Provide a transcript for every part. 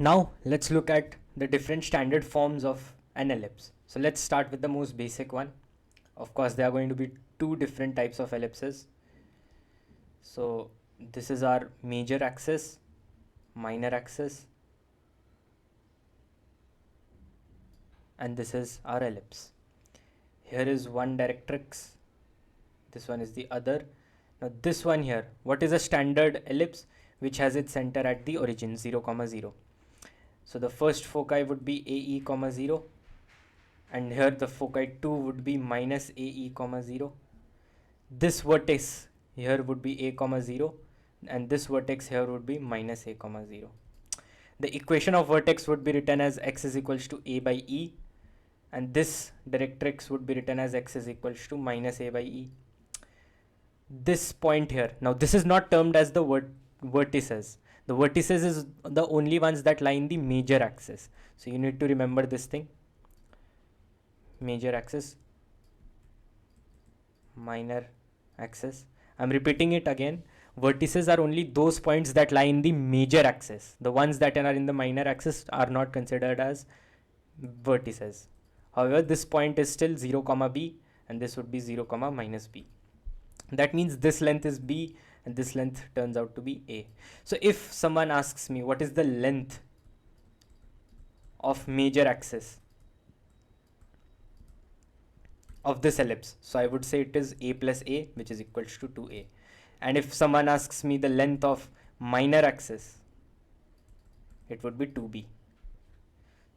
Now let's look at the different standard forms of an ellipse. So let's start with the most basic one. Of course, there are going to be two different types of ellipses. So this is our major axis, minor axis, and this is our ellipse. Here is one directrix, this one is the other. Now this one here, what is a standard ellipse which has its center at the origin 0, 0. So the first foci would be AE, 0, and here the foci 2 would be minus AE, 0. This vertex here would be A, 0, and this vertex here would be minus A, 0. The equation of vertex would be written as x is equals to A by E, and this directrix would be written as x is equals to minus A by E. This point here, now this is not termed as the vertices. The vertices is the only ones that lie in the major axis. So you need to remember this thing. Major axis, minor axis. I'm repeating it again. Vertices are only those points that lie in the major axis. The ones that are in the minor axis are not considered as vertices. However, this point is still 0, b, and this would be 0, minus b. That means this length is b and this length turns out to be a. So if someone asks me what is the length of major axis of this ellipse, so I would say it is a plus a, which is equals to 2a. And if someone asks me the length of minor axis, it would be 2b.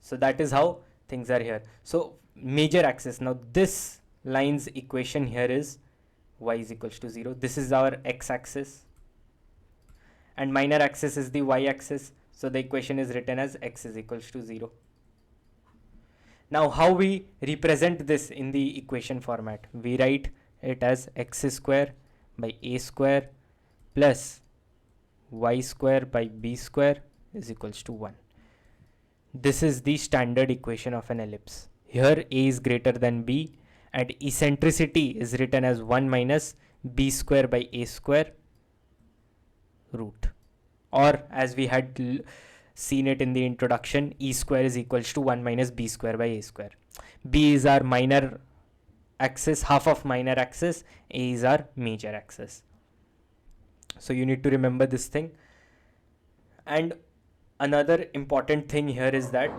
So that is how things are here. So major axis, now this line's equation here is y is equals to 0. This is our x-axis, and minor axis is the y-axis. So the equation is written as x is equals to 0. Now how we represent this in the equation format? We write it as x square by a square plus y square by b square is equals to 1. This is the standard equation of an ellipse. Here a is greater than b, and eccentricity is written as 1 minus b square by a square root, or as we had seen it in the introduction, e square is equals to 1 minus b square by a square. B is our minor axis, half of minor axis, a is our major axis. So you need to remember this thing. And another important thing here is that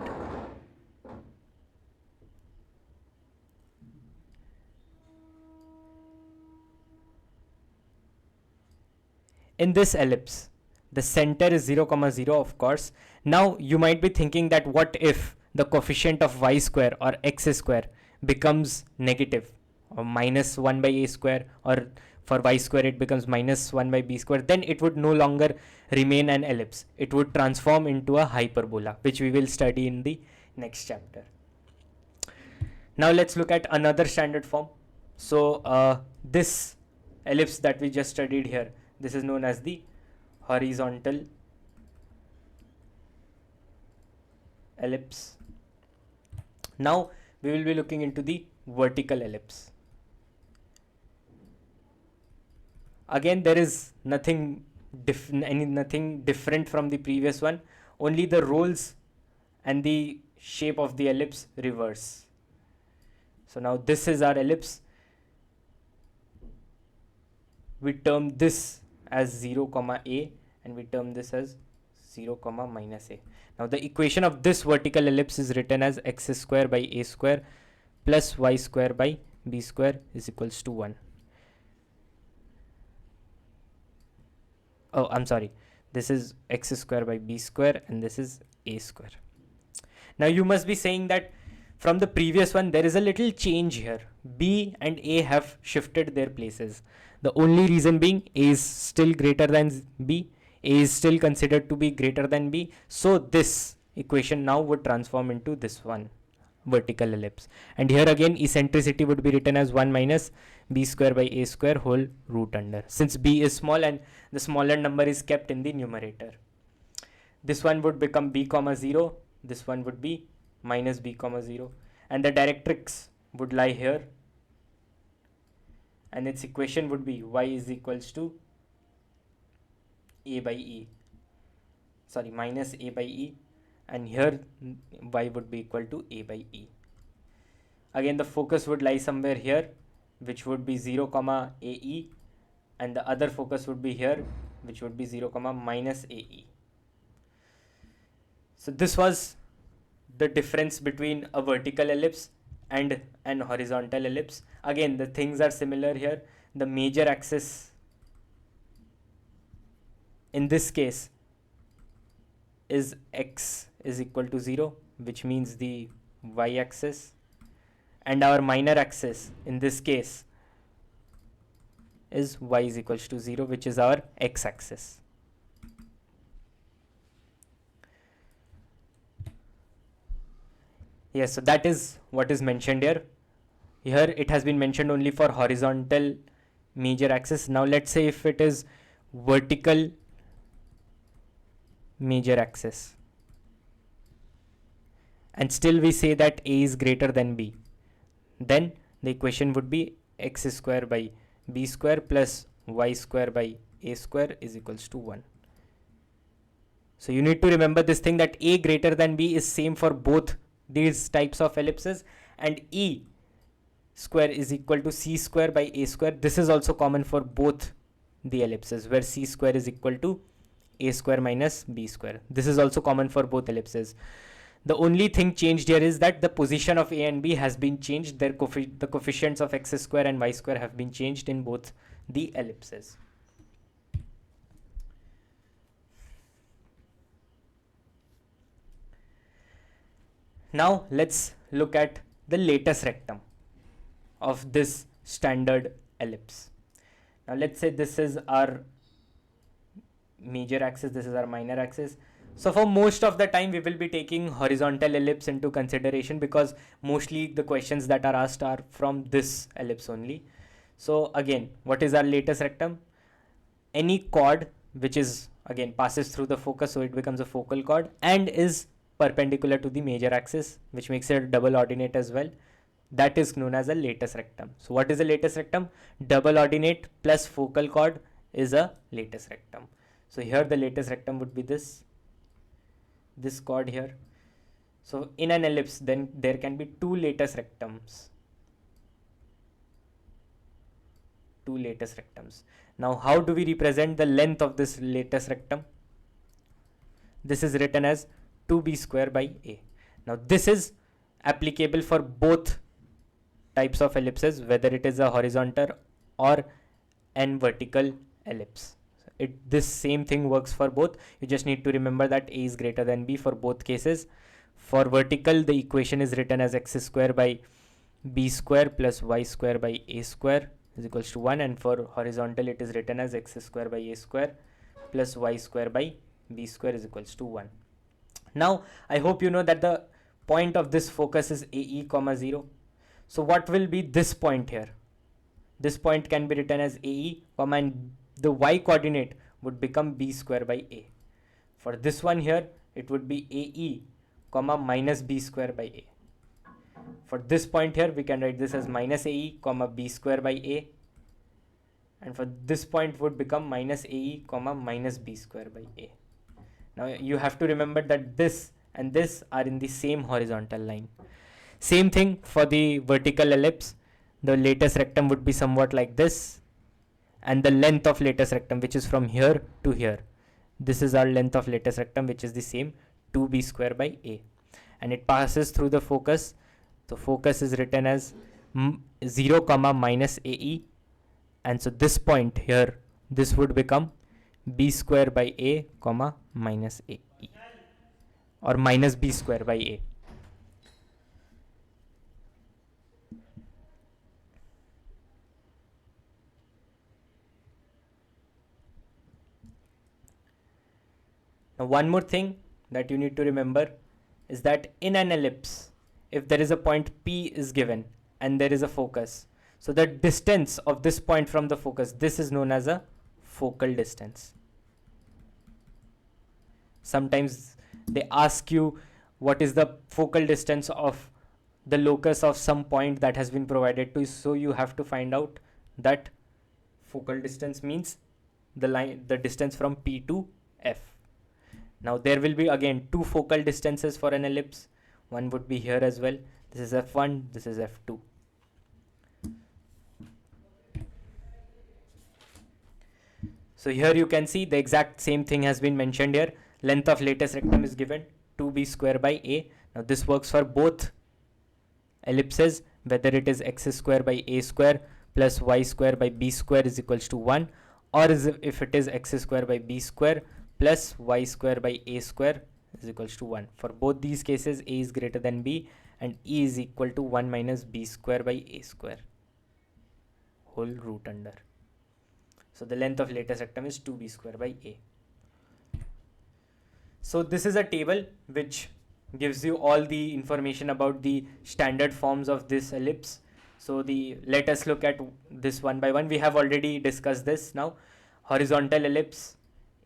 in this ellipse, the center is 0, 0, of course. Now you might be thinking that what if the coefficient of y square or x square becomes negative, or minus 1 by a square, or for y square it becomes minus 1 by b square, then it would no longer remain an ellipse. It would transform into a hyperbola, which we will study in the next chapter. Now let's look at another standard form. So this ellipse that we just studied here, this is known as the horizontal ellipse. Now we will be looking into the vertical ellipse. Again, there is nothing different from the previous one, only the roles and the shape of the ellipse reverse. So now this is our ellipse. We term this as 0, a, and we term this as 0, minus a. Now the equation of this vertical ellipse is written as x square by a square plus y square by b square is equals to 1. Oh, I'm sorry. This is x square by b square, and this is a square. Now you must be saying that from the previous one, there is a little change here. B and A have shifted their places. The only reason being A is still greater than B. A is still considered to be greater than B. So this equation now would transform into this one, vertical ellipse. And here again, eccentricity would be written as 1 minus b square by a square whole root under, since b is small and the smaller number is kept in the numerator. This one would become b, 0. This one would be minus b, 0. And the directrix would lie here. And its equation would be y is equals to a by e. Sorry, minus a by e. and here y would be equal to a by e. Again, the focus would lie somewhere here, which would be 0 comma ae, and the other focus would be here, which would be 0 comma minus ae. So this was the difference between a vertical ellipse and an horizontal ellipse. Again, the things are similar here. The major axis in this case is x is equal to 0, which means the y-axis, and our minor axis in this case is y is equals to 0, which is our x-axis. Yes, so that is what is mentioned here. Here it has been mentioned only for horizontal major axis. Now let's say if it is vertical major axis, and still we say that a is greater than b, then the equation would be x square by b square plus y square by a square is equals to 1. So you need to remember this thing, that a greater than b is same for both these types of ellipses, and e square is equal to c square by a square. This is also common for both the ellipses, where c square is equal to a square minus b square. This is also common for both ellipses. The only thing changed here is that the position of a and b has been changed. The coefficients of x square and y square have been changed in both the ellipses. Now let's look at the latest rectum of this standard ellipse. Now let's say this is our major axis, this is our minor axis. So for most of the time we will be taking horizontal ellipse into consideration, because mostly the questions that are asked are from this ellipse only. So again, what is our latest rectum? Any chord which is again passes through the focus, so it becomes a focal chord, and is perpendicular to the major axis, which makes it a double ordinate as well. That is known as a latest rectum. So what is a latest rectum? Double ordinate plus focal chord is a latest rectum. So here the latest rectum would be this chord here. So in an ellipse, then there can be two latest rectums. Now how do we represent the length of this latest rectum? This is written as 2b square by a. Now this is applicable for both types of ellipses, whether it is a horizontal or an vertical ellipse. This same thing works for both. You just need to remember that a is greater than b for both cases. For vertical, the equation is written as x square by b square plus y square by a square is equals to 1, and for horizontal it is written as x square by a square plus y square by b square is equals to 1. Now I hope you know that the point of this focus is ae comma 0. So what will be this point here? This point can be written as ae comma, and the y coordinate would become b square by a. For this one here, it would be ae comma minus b square by a. For this point here, we can write this as minus ae comma b square by a, and for this point would become minus ae comma minus b square by a. Now you have to remember that this and this are in the same horizontal line. Same thing for the vertical ellipse. The latest rectum would be somewhat like this, and the length of latest rectum, which is from here to here, this is our length of latest rectum, which is the same 2b square by a, and it passes through the focus. So focus is written as 0 comma minus ae, and so this point here, this would become b square by a comma minus ae, or minus b square by a. Now one more thing that you need to remember is that in an ellipse, if there is a point P is given and there is a focus, so the distance of this point from the focus, this is known as a focal distance. Sometimes they ask you what is the focal distance of the locus of some point that has been provided to you, so you have to find out that focal distance means the distance from P to F. Now there will be again two focal distances for an ellipse. One would be here as well. This is f1, this is f2. So here you can see the exact same thing has been mentioned here. Length of lattice rectum is given 2b square by a. Now this works for both ellipses, whether it is x square by a square plus y square by b square is equals to 1, or if it is x square by b square plus y square by a square is equals to 1. For both these cases, a is greater than b and e is equal to 1 minus b square by a square whole root under. So the length of lattice rectum is 2b square by a. So this is a table which gives you all the information about the standard forms of this ellipse. So let us look at this one by one. We have already discussed this now. Horizontal ellipse,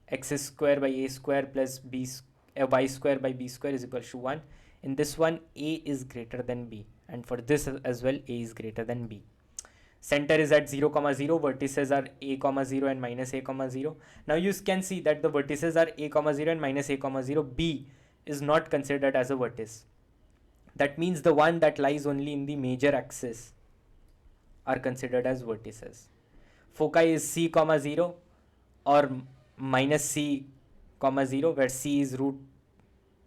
x square by a square plus y square by b square is equal to 1. In this one, a is greater than b, and for this as well, a is greater than b. Center is at 0, 0, vertices are a, 0 and minus a, 0. Now you can see that the vertices are a, 0 and minus a, 0. B is not considered as a vertex. That means the one that lies only in the major axis are considered as vertices. Foci is c, 0 or minus c, 0, where c is root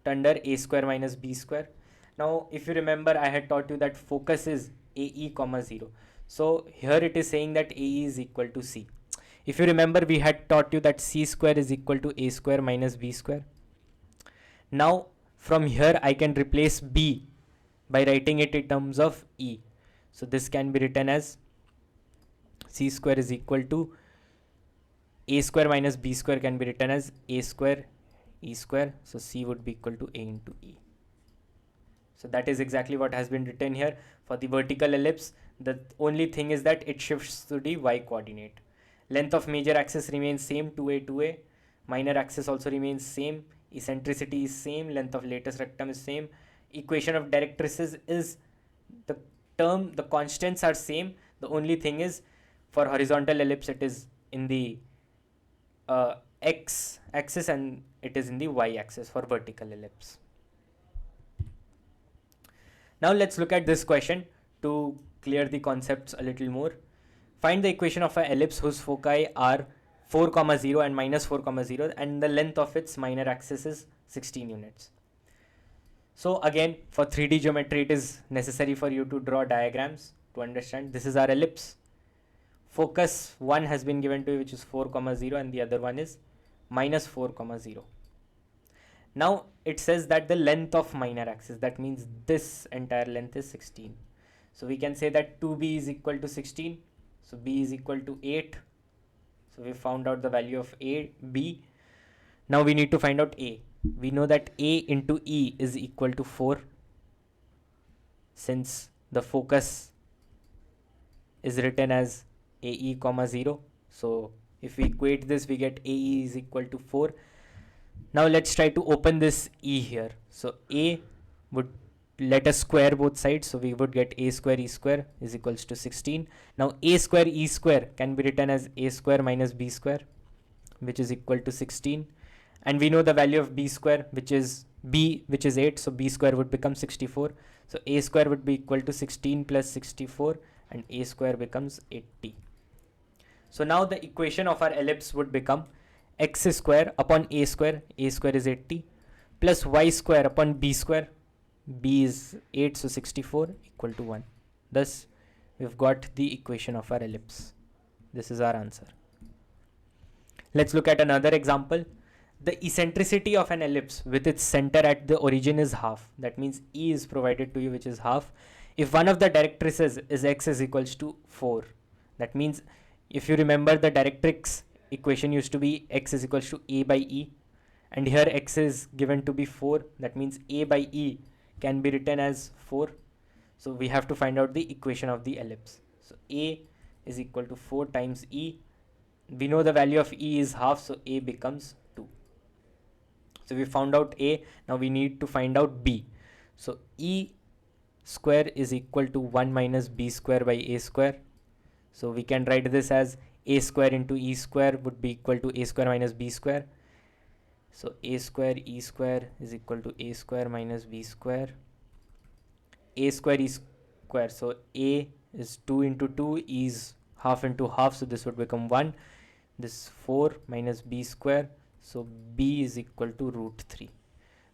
under a square minus b square. Now if you remember, I had taught you that focus is ae, 0. So here it is saying that ae is equal to c. If you remember, we had taught you that c square is equal to a square minus b square. Now from here I can replace b by writing it in terms of e. So this can be written as c square is equal to a square minus b square can be written as a square e square. So c would be equal to a into e. So that is exactly what has been written here. For the vertical ellipse, the only thing is that it shifts to the y coordinate. Length of major axis remains same, 2a, 2a. Minor axis also remains same. Eccentricity is same. Length of lattice rectum is same. Equation of directrices is the constants are same. The only thing is for horizontal ellipse it is in the x axis and it is in the y axis for vertical ellipse. Now let's look at this question to clear the concepts a little more. Find the equation of an ellipse whose foci are 4, 0 and minus 4, 0 and the length of its minor axis is 16 units. So again, for 3D geometry it is necessary for you to draw diagrams to understand. This is our ellipse. Focus 1 has been given to you, which is 4, 0 and the other one is minus 4, 0. Now it says that the length of minor axis, that means this entire length is 16. So we can say that 2b is equal to 16. So b is equal to 8. So we found out the value of b. Now we need to find out a. We know that a into e is equal to 4. Since the focus is written as ae, 0. So if we equate this, we get ae is equal to 4. Now let's try to open this e here. So a would, let us square both sides. So we would get a square e square is equals to 16. Now a square e square can be written as a square minus b square, which is equal to 16. And we know the value of b square, which is b, which is 8. So b square would become 64. So a square would be equal to 16 plus 64 and a square becomes 80. So now the equation of our ellipse would become x square upon a square is 80, plus y square upon b square, b is 8, so 64 equal to 1. Thus we've got the equation of our ellipse. This is our answer. Let's look at another example. The eccentricity of an ellipse with its center at the origin is half. That means E is provided to you, which is half. If one of the directrices is x is equals to 4, that means if you remember, the directrix equation used to be x is equals to a by e, and here x is given to be 4. That means a by e can be written as 4. So we have to find out the equation of the ellipse. So a is equal to 4 times e. We know the value of e is half, so a becomes 2. So we found out a. Now we need to find out b. So e square is equal to 1 minus b square by a square. So we can write this as a square into e square would be equal to a square minus b square. So a square e square is equal to a square minus b square. A square e square, so a is 2 into 2, e is half into half, so this would become 1. This 4 minus b square, so b is equal to root 3.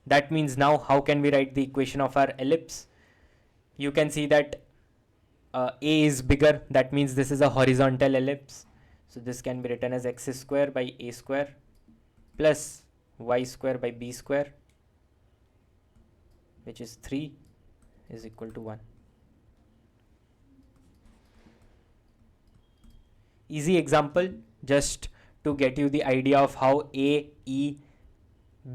That means now how can we write the equation of our ellipse? You can see that a is bigger, that means this is a horizontal ellipse. So this can be written as x square by a square plus y square by b square, which is 3, is equal to 1. Easy example just to get you the idea of how a, e,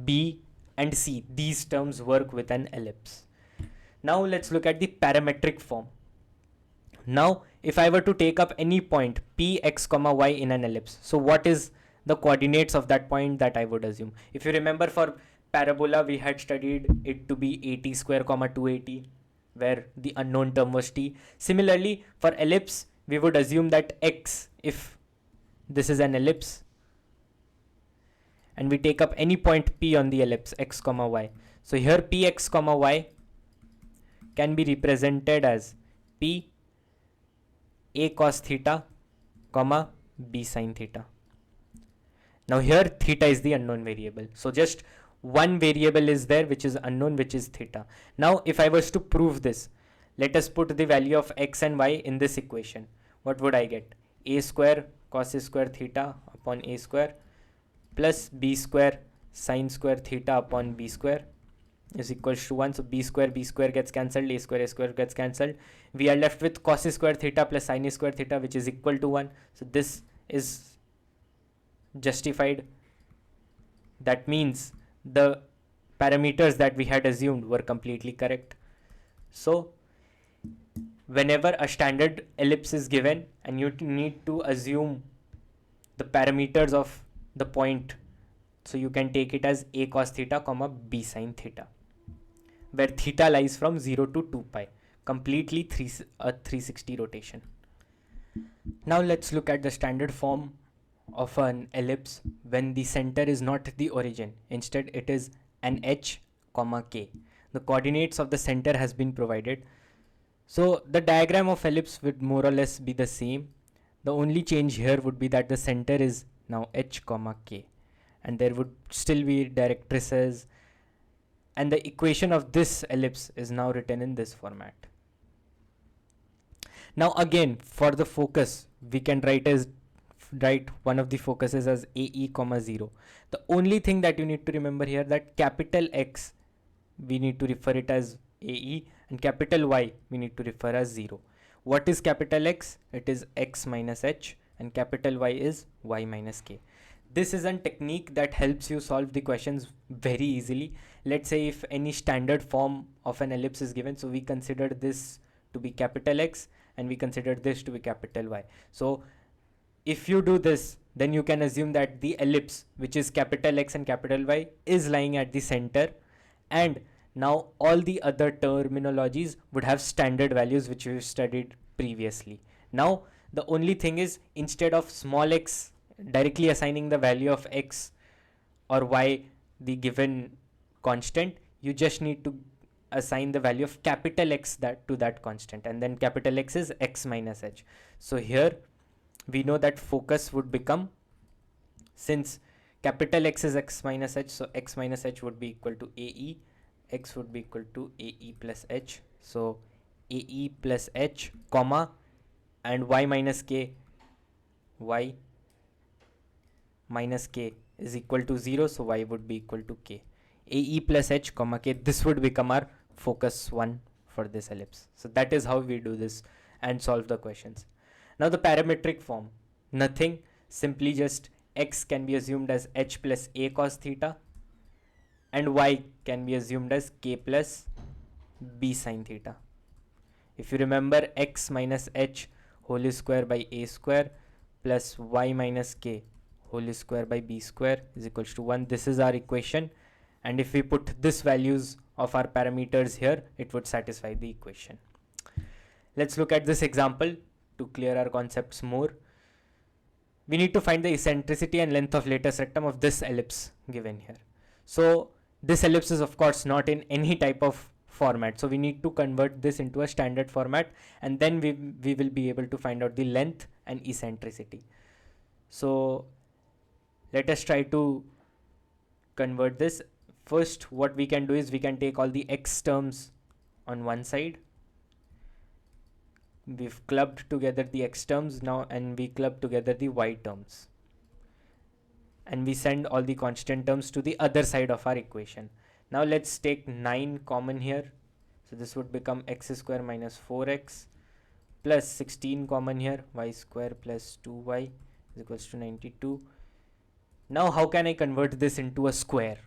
b and c, these terms work with an ellipse. Now let's look at the parametric form. Now if I were to take up any point p, x, y in an ellipse, so what is the coordinates of that point that I would assume? If you remember, for parabola we had studied it to be 80 square, 280, where the unknown term was t. Similarly for ellipse we would assume that x, if this is an ellipse and we take up any point p on the ellipse x, y, so here p, x, y can be represented as p a cos theta, b sin theta. Now here theta is the unknown variable, so just one variable is there which is unknown, which is theta. Now if I was to prove this, let us put the value of x and y in this equation. What would I get? A square cos square theta upon a square plus b square sin square theta upon b square is equals to 1. So b square gets cancelled, a square gets cancelled. We are left with cos square theta plus sin square theta, which is equal to 1. So this is justified. That means the parameters that we had assumed were completely correct. So whenever a standard ellipse is given and you need to assume the parameters of the point, so you can take it as a cos theta, b sin theta, where theta lies from 0 to 2 pi, completely 360 rotation. Now let's look at the standard form of an ellipse when the center is not the origin. Instead it is an h, k. The coordinates of the center has been provided. So the diagram of ellipse would more or less be the same. The only change here would be that the center is now h, k, and there would still be directrices, and the equation of this ellipse is now written in this format. Now again, for the focus, we can write one of the focuses as AE, 0. The only thing that you need to remember here, that capital X, we need to refer it as AE, and capital Y, we need to refer as 0. What is capital X? It is X minus H, and capital Y is Y minus K. This is a technique that helps you solve the questions very easily. Let's say if any standard form of an ellipse is given, so we consider this to be capital X and we consider this to be capital Y. So if you do this, then you can assume that the ellipse, which is capital X and capital Y, is lying at the center, and now all the other terminologies would have standard values which we've studied previously. Now the only thing is, instead of small x directly assigning the value of x or y the given constant, you just need to assign the value of capital X to that constant, and then capital X is x minus h. So here we know that focus would become, since capital X is x minus h, so x minus h would be equal to AE, x would be equal to AE plus h. So AE plus h, comma, and y minus k, y minus k is equal to 0, so y would be equal to k. AE plus h, comma, k, this would become our focus 1 for this ellipse. So that is how we do this and solve the questions. Now the parametric form, nothing, simply just x can be assumed as h plus a cos theta, and y can be assumed as k plus b sin theta. If you remember, x minus h whole square by a square plus y minus k whole square by b square is equals to 1. This is our equation, and if we put this values of our parameters here, it would satisfy the equation. Let's look at this example to clear our concepts more. We need to find the eccentricity and length of lattice rectum of this ellipse given here. So this ellipse is of course not in any type of format, so we need to convert this into a standard format, and then we will be able to find out the length and eccentricity. So let us try to convert this. First, what we can do is we can take all the x terms on one side. We've clubbed together the x terms now, and we club together the y terms, and we send all the constant terms to the other side of our equation. Now let's take 9 common here. So this would become x square minus 4x plus 16 common here, y square plus 2y is equals to 92. Now how can I convert this into a square,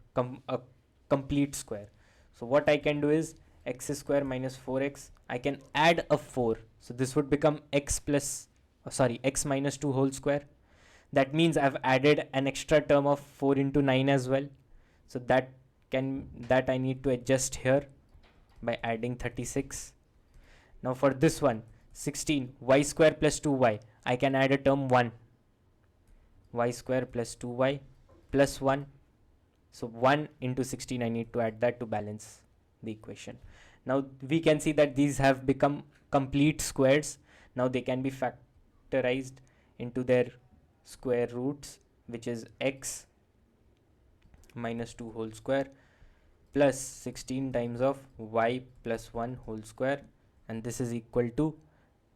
a complete square? So what I can do is x square minus 4x, I can add a 4. So this would become x minus 2 whole square. That means I've added an extra term of 4 into 9 as well. So that I need to adjust here by adding 36. Now for this one, 16, y square plus 2y, I can add a term 1. Y square plus 2y plus 1. So 1 into 16, I need to add that to balance the equation. Now we can see that these have become complete squares. Now they can be factorized into their square roots, which is x minus 2 whole square plus 16 times of y plus 1 whole square, and this is equal to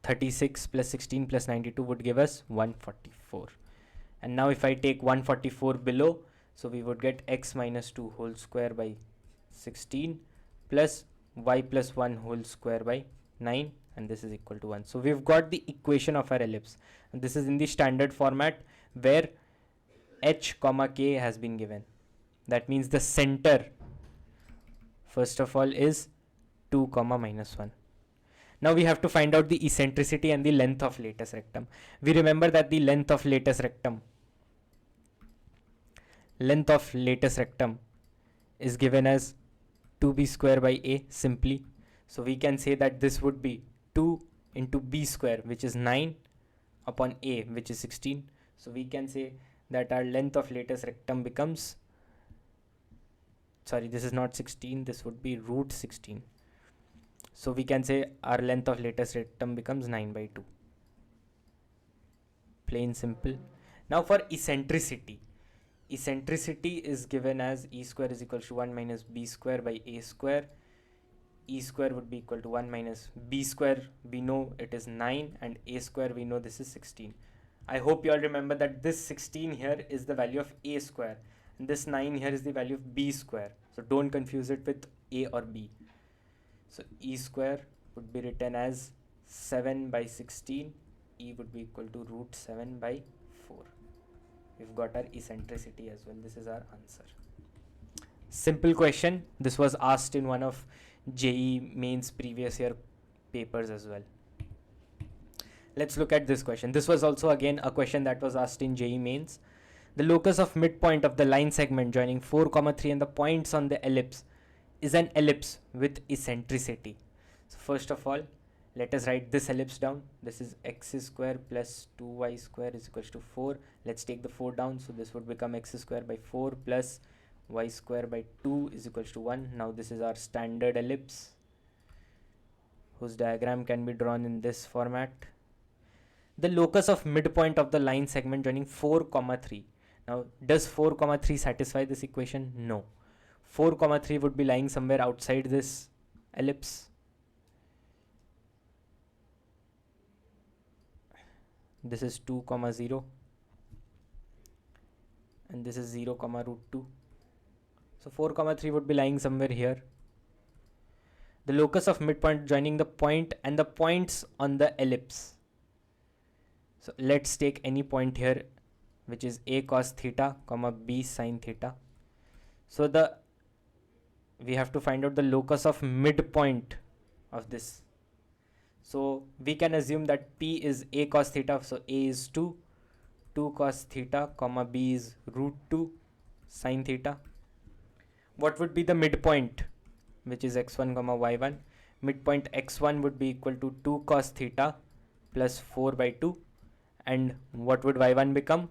36 plus 16 plus 92 would give us 144. And now if I take 144 below, so we would get x minus 2 whole square by 16 plus y plus 1 whole square by 9, and this is equal to 1. So we've got the equation of our ellipse, and this is in the standard format where h comma k has been given. That means the center first of all is 2 comma minus 1. Now we have to find out the eccentricity and the length of latus rectum. We remember that the length of latus rectum is given as 2b square by a simply. So we can say that this would be 2 into b square, which is 9, upon a, which is 16. So we can say that our length of latus rectum becomes, sorry, this is not 16, this would be root 16. So we can say our length of latus rectum becomes 9 by 2. Plain simple. Now for eccentricity. Eccentricity is given as e square is equal to 1 minus b square by a square. E square would be equal to 1 minus b square, we know it is 9, and a square we know this is 16. I hope you all remember that this 16 here is the value of a square, and this 9 here is the value of b square. So don't confuse it with a or b. So e square would be written as 7 by 16. E would be equal to root 7 by 4. We've got our eccentricity as well. This is our answer. Simple question. This was asked in one of JEE Mains previous year papers as well. Let's look at this question. This was also again a question that was asked in JEE Mains. The locus of midpoint of the line segment joining 4, 3 and the points on the ellipse is an ellipse with eccentricity. So first of all, let us write this ellipse down. This is x square plus 2y square is equals to 4. Let's take the 4 down. So this would become x square by 4 plus y square by 2 is equals to 1. Now this is our standard ellipse, whose diagram can be drawn in this format. The locus of midpoint of the line segment joining 4, 3. Now does 4, 3 satisfy this equation? No. 4, 3 would be lying somewhere outside this ellipse. This is 2, 0, and this is 0, root 2. So 4, 3 would be lying somewhere here. The locus of midpoint joining the point and the points on the ellipse. So let's take any point here, which is a cos theta, b sin theta. So we have to find out the locus of midpoint of this. So we can assume that p is a cos theta, so a is 2 cos theta, b is root 2 sin theta. What would be the midpoint, which is x1, y1? Midpoint x1 would be equal to 2 cos theta plus 4 by 2. And what would y1 become?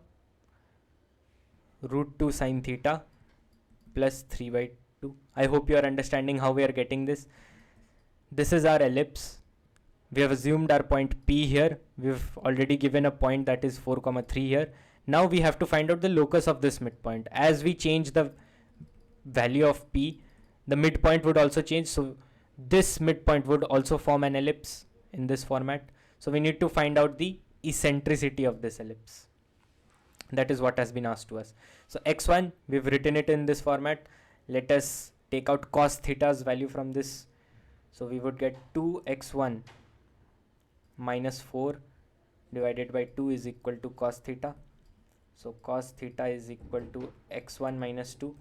Root 2 sin theta plus 3 by 2. I hope you are understanding how we are getting this. This is our ellipse. We have assumed our point P here. We've already given a point that is 4, 3 here. Now we have to find out the locus of this midpoint. As we change the value of P, the midpoint would also change. So this midpoint would also form an ellipse in this format. So we need to find out the eccentricity of this ellipse. That is what has been asked to us. So x1, we've written it in this format. Let us take out cos theta's value from this. So we would get 2x1 minus 4 divided by 2 is equal to cos theta. So cos theta is equal to x1 minus 2.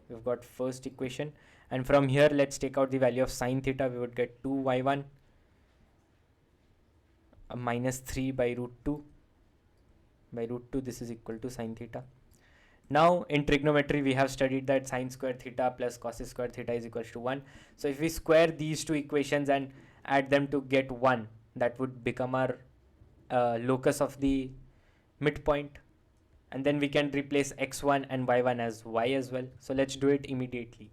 We've got first equation. And from here, let's take out the value of sin theta. We would get 2y1 minus 3 by root 2. By root 2, this is equal to sin theta. Now in trigonometry, we have studied that sin square theta plus cos square theta is equal to 1. So if we square these two equations and add them to get 1, that would become our locus of the midpoint. And then we can replace x1 and y1 as y as well. So let's do it immediately.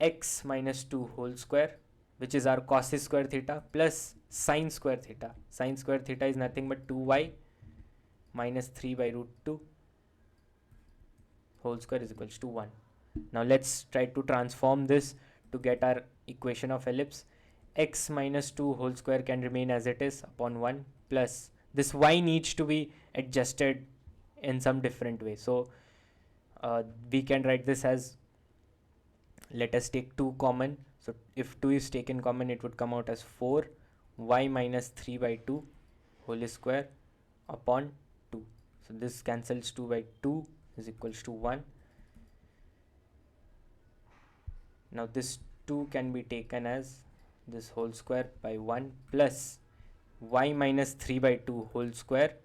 X minus 2 whole square, which is our cos square theta, plus sin square theta. Sin square theta is nothing but 2y minus 3 by root 2 whole square is equals to 1. Now let's try to transform this to get our equation of ellipse. X minus 2 whole square can remain as it is upon 1 plus this y needs to be adjusted in some different way. So we can write this as, let us take 2 common. So if 2 is taken common, it would come out as 4 y minus 3 by 2 whole square upon 2. So this cancels 2 by 2 is equals to 1. Now this 2 can be taken as this whole square by 1 plus y minus 3 by 2 whole square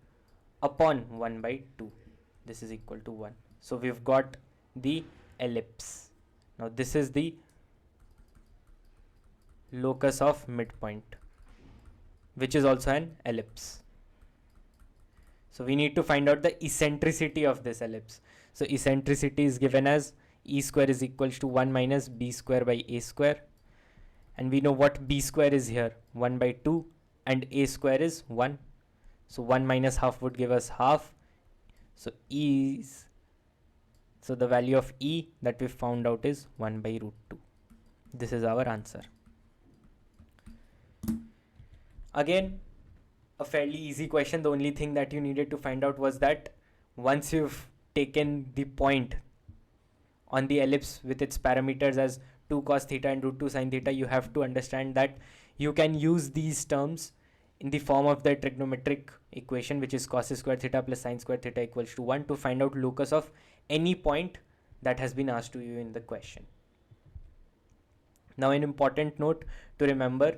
upon 1 by 2. This is equal to 1. So we've got the ellipse. Now this is the locus of midpoint, which is also an ellipse. So we need to find out the eccentricity of this ellipse. So eccentricity is given as e square is equals to 1 minus b square by a square. And we know what b square is here, 1 by 2, and a square is 1. So 1 minus half would give us half. So so the value of e that we found out is 1 by root 2. This is our answer. Again, a fairly easy question. The only thing that you needed to find out was that once you've taken the point on the ellipse with its parameters as 2 cos theta and root 2 sin theta, you have to understand that you can use these terms in the form of the trigonometric equation, which is cos square theta plus sin square theta equals to 1, to find out locus of any point that has been asked to you in the question. Now an important note to remember,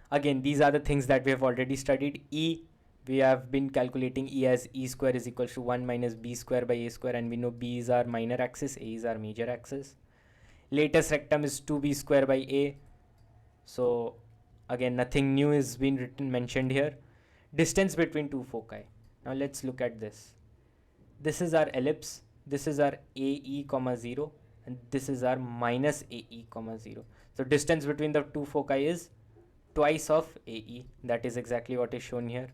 again, these are the things that we have already studied. E, we have been calculating E as e square is equals to 1 minus b square by a square, and we know b is our minor axis, a is our major axis. Latest rectum is 2b square by a. So again, nothing new is been mentioned here. Distance between two foci. Now let's look at this. This is our ellipse. This is our AE, 0, and this is our minus AE, 0. So distance between the two foci is twice of AE. That is exactly what is shown here.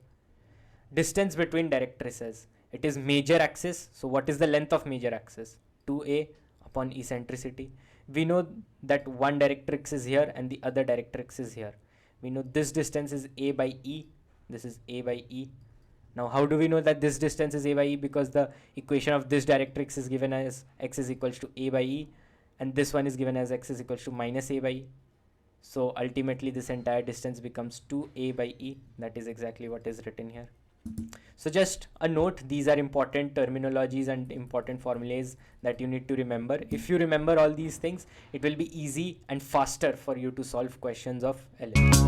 Distance between directrices. It is major axis. So what is the length of major axis? 2a upon eccentricity. We know that one directrix is here and the other directrix is here. We know this distance is a by e. This is a by e. Now how do we know that this distance is a by e? Because the equation of this directrix is given as x is equals to a by e, and this one is given as x is equals to minus a by e. So ultimately this entire distance becomes 2a by e. That is exactly what is written here. So just a note, these are important terminologies and important formulas that you need to remember. If you remember all these things, it will be easy and faster for you to solve questions of ellipse.